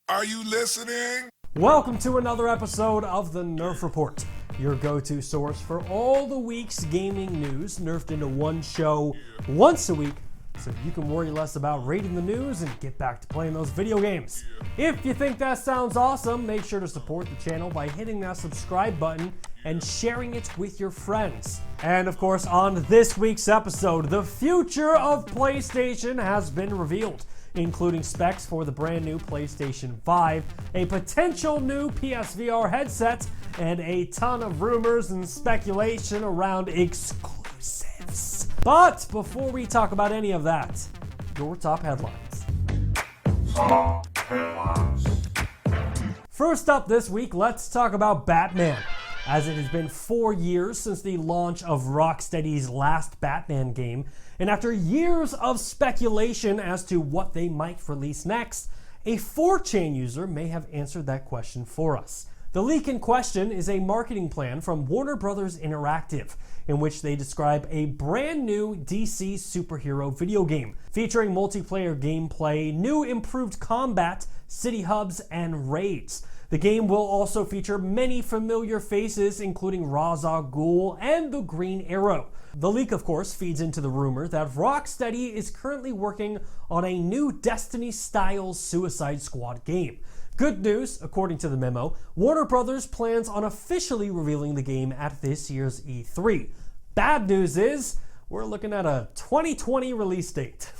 Are you listening? Welcome to another episode of the Nerf Report, your go-to source for all the week's gaming news, nerfed into one show once a week, so you can worry less about reading the news and get back to playing those video games. If you think that sounds awesome, make sure to support the channel by hitting that subscribe button and sharing it with your friends. And of course, on this week's episode, the future of PlayStation has been revealed, including specs for the brand new PlayStation 5, a potential new PSVR headset, and a ton of rumors and speculation around exclusives. But before we talk about any of that, your top headlines. First up this week, let's talk about Batman. As it has been 4 years since the launch of RockSteady's last Batman game, and after years of speculation as to what they might release next, a 4chan user may have answered that question for us. The leak in question is a marketing plan from Warner Bros. Interactive, in which they describe a brand new DC superhero video game, featuring multiplayer gameplay, new improved combat, city hubs, and raids. The game will also feature many familiar faces, including Ra's al Ghul and the Green Arrow. The leak, of course, feeds into the rumor that RockSteady is currently working on a new Destiny-style Suicide Squad game. Good news, according to the memo, Warner Bros. Plans on officially revealing the game at this year's E3. Bad news is, we're looking at a 2020 release date.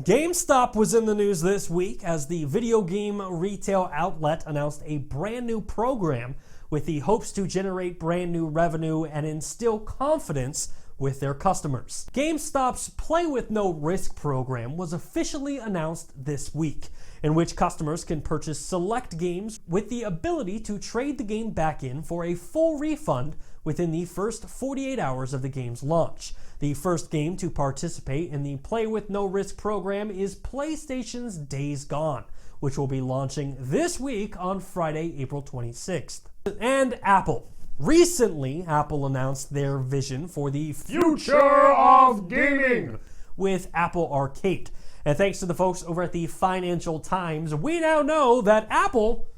Gamestop was in the news this week as the video game retail outlet announced a brand new program with the hopes to generate brand new revenue and instill confidence with their customers. GameStop's Play with No Risk program was officially announced this week, in which customers can purchase select games with the ability to trade the game back in for a full refund within the first 48 hours of the game's launch. The first game to participate in the Play with No Risk program is PlayStation's Days Gone, which will be launching this week on Friday, April 26th. And Apple. Recently, Apple announced their vision for the future of gaming with Apple Arcade. And thanks to the folks over at the Financial Times, we now know that Apple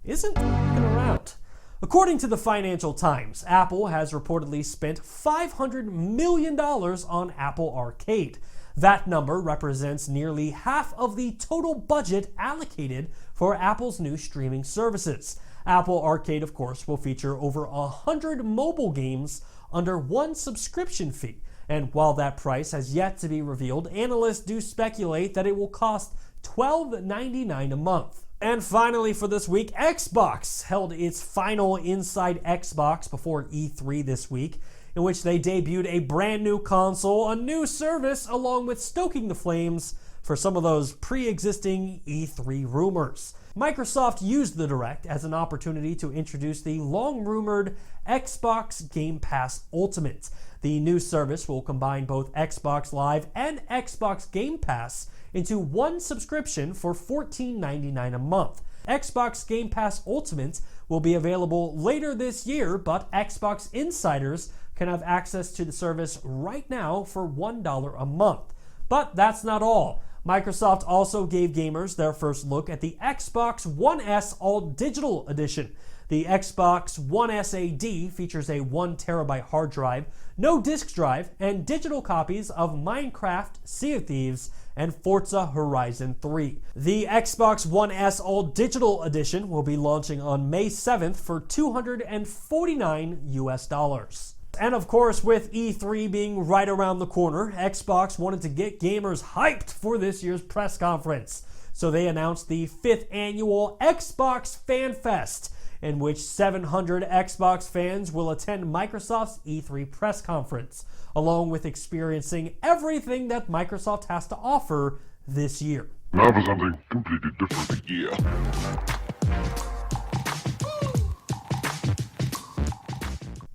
isn't around. According to the Financial Times, Apple has reportedly spent $500 million on Apple Arcade. That number represents nearly half of the total budget allocated for Apple's new streaming services. Apple Arcade, of course, will feature over 100 mobile games under one subscription fee. And while that price has yet to be revealed, analysts do speculate that it will cost $12.99 a month. And finally for this week, Xbox held its final Inside Xbox before E3 this week, in which they debuted a brand new console, a new service, along with stoking the flames for some of those pre-existing E3 rumors. Microsoft used the Direct as an opportunity to introduce the long-rumored Xbox Game Pass Ultimate. The new service will combine both Xbox Live and Xbox Game Pass into one subscription for $14.99 a month. Xbox Game Pass Ultimate will be available later this year, but Xbox insiders can have access to the service right now for $1 a month. But that's not all. Microsoft also gave gamers their first look at the Xbox One S All-Digital Edition. The Xbox One S AD features a 1TB hard drive, no disk drive, and digital copies of Minecraft, Sea of Thieves, and Forza Horizon 3. The Xbox One S All-Digital Edition will be launching on May 7th for $249 US. And of course, with E3 being right around the corner, Xbox wanted to get gamers hyped for this year's press conference. So they announced the 5th annual Xbox Fan Fest, in which 700 Xbox fans will attend Microsoft's E3 press conference, along with experiencing everything that Microsoft has to offer this year. Now for something completely different. Yeah.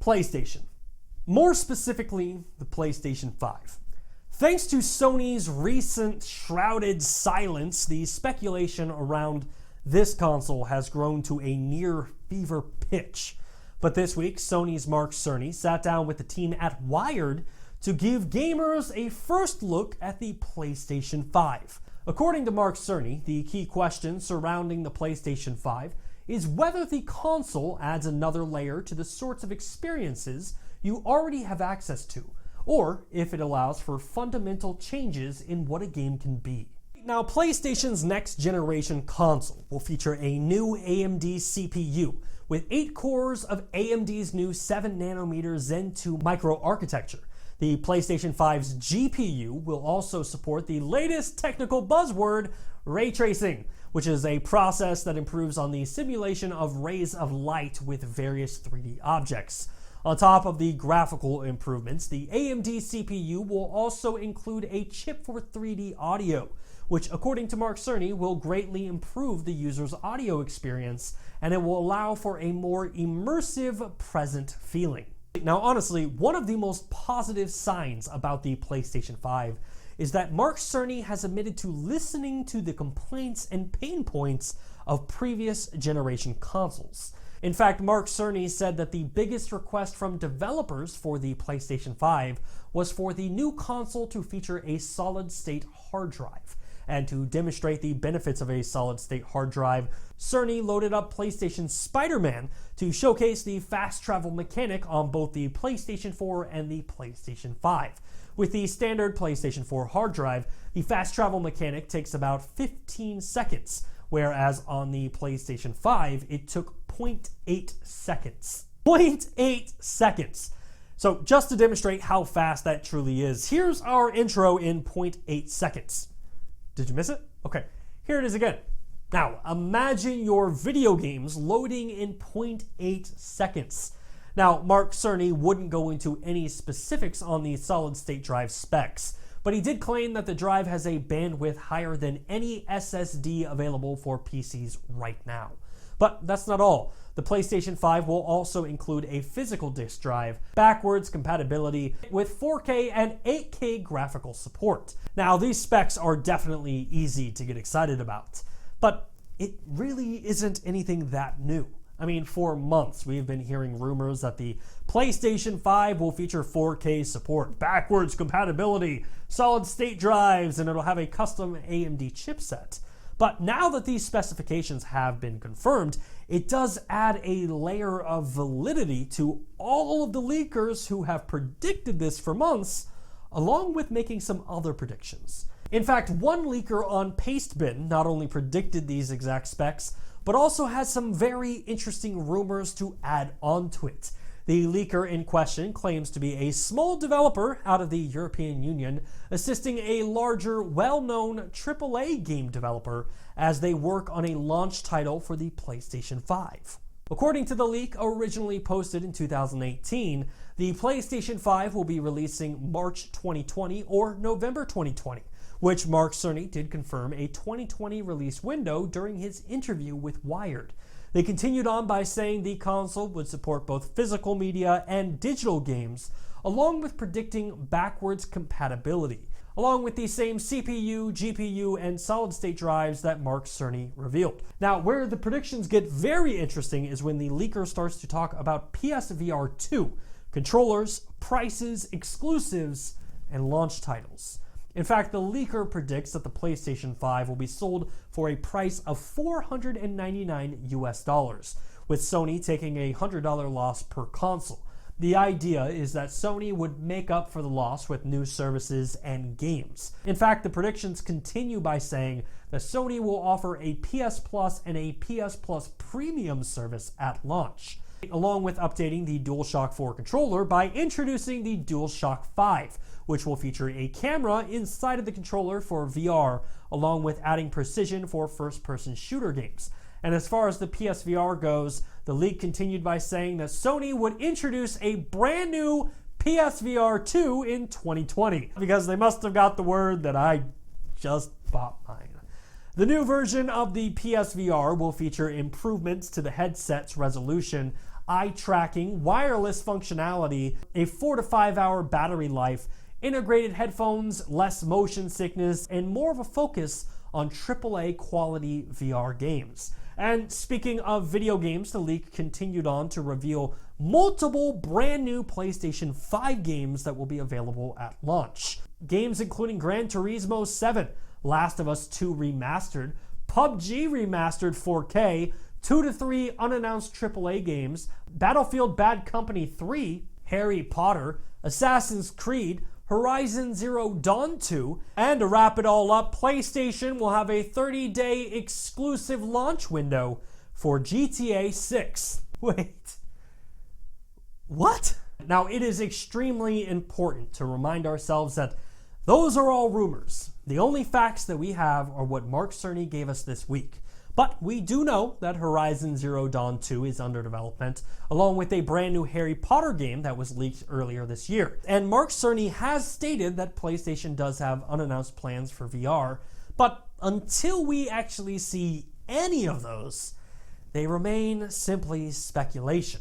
PlayStation. More specifically, the PlayStation 5. Thanks to Sony's recent shrouded silence, the speculation around this console has grown to a near fever pitch. But this week, Sony's Mark Cerny sat down with the team at Wired to give gamers a first look at the PlayStation 5. According to Mark Cerny, the key question surrounding the PlayStation 5 is whether the console adds another layer to the sorts of experiences you already have access to, or if it allows for fundamental changes in what a game can be. Now, PlayStation's next generation console will feature a new AMD CPU with 8 cores of AMD's new 7nm Zen 2 microarchitecture. The PlayStation 5's GPU will also support the latest technical buzzword, ray tracing, which is a process that improves on the simulation of rays of light with various 3D objects. On top of the graphical improvements, the AMD CPU will also include a chip for 3D audio, which, according to Mark Cerny, will greatly improve the user's audio experience, and it will allow for a more immersive, present feeling. Now, honestly, one of the most positive signs about the PlayStation 5 is that Mark Cerny has admitted to listening to the complaints and pain points of previous generation consoles. In fact, Mark Cerny said that the biggest request from developers for the PlayStation 5 was for the new console to feature a solid-state hard drive. And to demonstrate the benefits of a solid-state hard drive, Cerny loaded up PlayStation Spider-Man to showcase the fast travel mechanic on both the PlayStation 4 and the PlayStation 5. With the standard PlayStation 4 hard drive, the fast travel mechanic takes about 15 seconds, whereas on the PlayStation 5, it took 0.8 seconds. 0.8 seconds! So just to demonstrate how fast that truly is, here's our intro in 0.8 seconds. Did you miss it? Okay, here it is again. Now, imagine your video games loading in 0.8 seconds. Now, Mark Cerny wouldn't go into any specifics on the solid-state drive specs, but he did claim that the drive has a bandwidth higher than any SSD available for PCs right now. But that's not all. The PlayStation 5 will also include a physical disk drive, backwards compatibility with 4K and 8K graphical support. Now, these specs are definitely easy to get excited about, but it really isn't anything that new. I mean, for months we've been hearing rumors that the PlayStation 5 will feature 4K support, backwards compatibility, solid-state drives, and it'll have a custom AMD chipset. But now that these specifications have been confirmed, it does add a layer of validity to all of the leakers who have predicted this for months, along with making some other predictions. In fact, one leaker on Pastebin not only predicted these exact specs, but also has some very interesting rumors to add onto it. The leaker in question claims to be a small developer out of the European Union, assisting a larger, well-known AAA game developer as they work on a launch title for the PlayStation 5. According to the leak originally posted in 2018, the PlayStation 5 will be releasing March 2020 or November 2020, which Mark Cerny did confirm a 2020 release window during his interview with Wired. They continued on by saying the console would support both physical media and digital games, along with predicting backwards compatibility, along with the same CPU, GPU, and solid-state drives that Mark Cerny revealed. Now, where the predictions get very interesting is when the leaker starts to talk about PSVR2, controllers, prices, exclusives, and launch titles. In fact, the leaker predicts that the PlayStation 5 will be sold for a price of $499 with Sony taking a $100 loss per console. The idea is that Sony would make up for the loss with new services and games. In fact, the predictions continue by saying that Sony will offer a PS Plus and a PS Plus Premium service at launch, along with updating the DualShock 4 controller by introducing the DualShock 5, which will feature a camera inside of the controller for VR, along with adding precision for first-person shooter games. And as far as the PSVR goes, the leak continued by saying that Sony would introduce a brand new PSVR2 in 2020, because they must have got the word that I just bought mine. The new version of the PSVR will feature improvements to the headset's resolution, eye tracking, wireless functionality, a 4 to 5 hour battery life, integrated headphones, less motion sickness, and more of a focus on AAA quality VR games. And speaking of video games, the leak continued on to reveal multiple brand new PlayStation 5 games that will be available at launch. Games including Gran Turismo 7, Last of Us 2 Remastered, PUBG Remastered 4K, 2 to 3 unannounced AAA games, Battlefield Bad Company 3, Harry Potter, Assassin's Creed, Horizon Zero Dawn 2, and to wrap it all up, PlayStation will have a 30-day exclusive launch window for GTA 6. Wait. What? Now, it is extremely important to remind ourselves that those are all rumors. The only facts that we have are what Mark Cerny gave us this week. But we do know that Horizon Zero Dawn 2 is under development, along with a brand new Harry Potter game that was leaked earlier this year. And Mark Cerny has stated that PlayStation does have unannounced plans for VR, but until we actually see any of those, they remain simply speculation.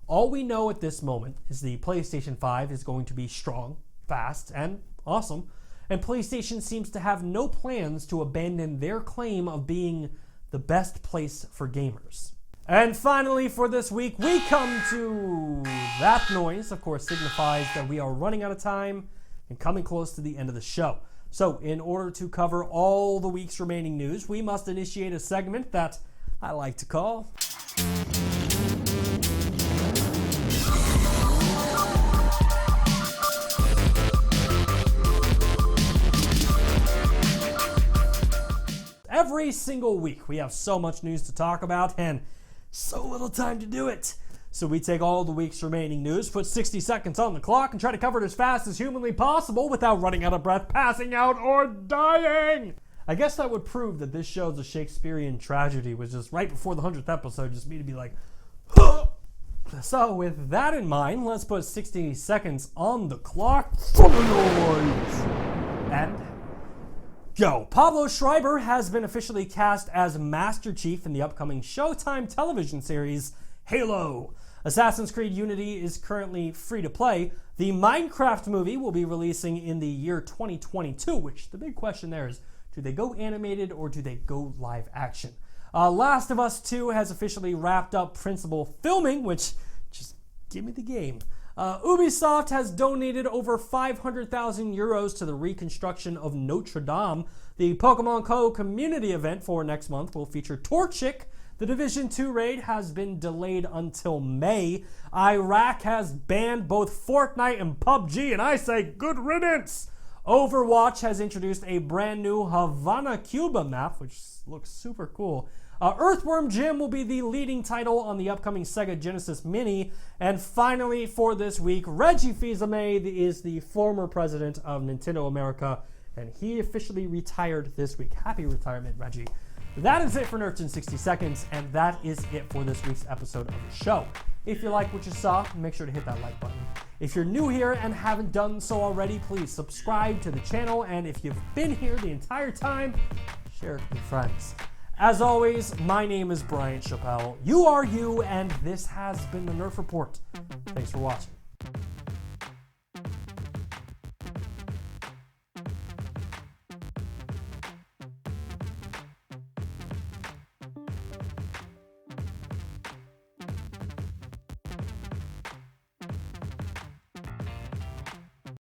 All we know at this moment is the PlayStation 5 is going to be strong, fast, and awesome, and PlayStation seems to have no plans to abandon their claim of being the best place for gamers. And finally for this week, we come to that noise, of course, signifies that we are running out of time and coming close to the end of the show. So in order to cover all the week's remaining news, we must initiate a segment that I like to call Every single week, we have so much news to talk about and so little time to do it. So we take all the week's remaining news, put 60 seconds on the clock, and try to cover it as fast as humanly possible without running out of breath, passing out, or dying. I guess that would prove that this show's a Shakespearean tragedy, was just right before the 100th episode, just me to be like, huh! So with that in mind, let's put 60 seconds on the clock. And go. Pablo Schreiber has been officially cast as Master Chief in the upcoming Showtime television series Halo. Assassin's Creed Unity is currently free to play. The Minecraft movie will be releasing in the year 2022, which the big question there is, do they go animated or do they go live action? Last of Us 2 has officially wrapped up principal filming, which, just give me the game. Ubisoft has donated over 500,000 euros to the reconstruction of Notre Dame. The Pokemon Co. community event for next month will feature Torchic. The Division 2 raid has been delayed until May. Iraq has banned both Fortnite and PUBG, and I say good riddance. Overwatch has introduced a brand new Havana, Cuba map, which looks super cool. Earthworm Jim will be the leading title on the upcoming Sega Genesis Mini. And finally, for this week, Reggie Fils-Aimé is the former president of Nintendo America, and he officially retired this week. Happy retirement, Reggie. That is it for Nerfd in 60 seconds, and that is it for this week's episode of the show. If you like what you saw, make sure to hit that like button. If you're new here and haven't done so already, please subscribe to the channel, and if you've been here the entire time, share it with your friends. As always, my name is Bryant Chappel. You are you, and this has been the Nerf Report. Thanks for watching.